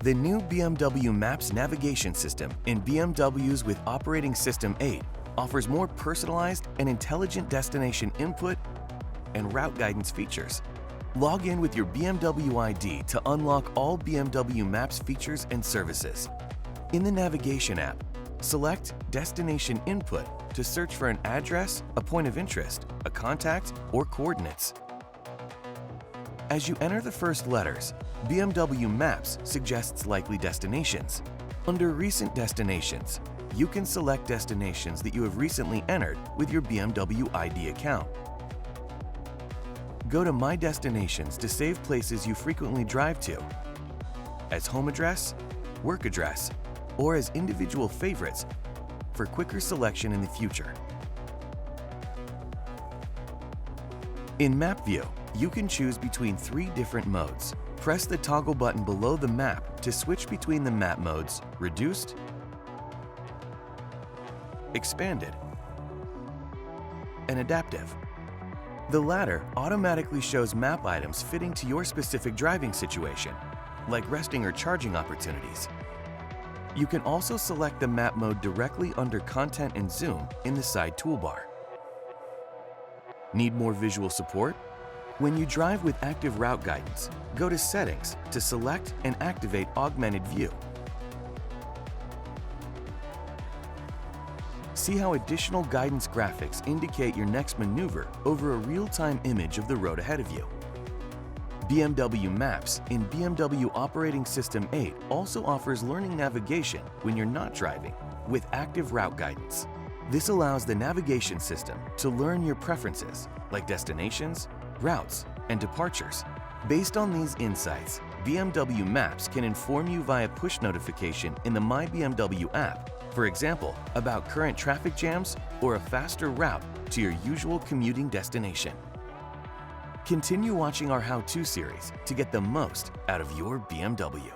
The new BMW Maps navigation system in BMWs with Operating System 8 offers more personalized and intelligent destination input and route guidance features. Log in with your BMW ID to unlock all BMW Maps features and services. In the navigation app, select Destination Input to search for an address, a point of interest, a contact, or coordinates. As you enter the first letters, BMW Maps suggests likely destinations. Under Recent Destinations, you can select destinations that you have recently entered with your BMW ID account. Go to My Destinations to save places you frequently drive to, as home address, work address, or as individual favorites for quicker selection in the future. In Map View, you can choose between 3 different modes. Press the toggle button below the map to switch between the map modes Reduced, Expanded, and Adaptive. The latter automatically shows map items fitting to your specific driving situation, like resting or charging opportunities. You can also select the map mode directly under Content and Zoom in the side toolbar. Need more visual support? When you drive with active route guidance, go to Settings to select and activate Augmented View. See how additional guidance graphics indicate your next maneuver over a real-time image of the road ahead of you. BMW Maps in BMW Operating System 8 also offers learning navigation when you're not driving with active route guidance. This allows the navigation system to learn your preferences, like destinations, routes, and departures. Based on these insights, BMW Maps can inform you via push notification in the My BMW app, for example, about current traffic jams or a faster route to your usual commuting destination. Continue watching our How-To series to get the most out of your BMW.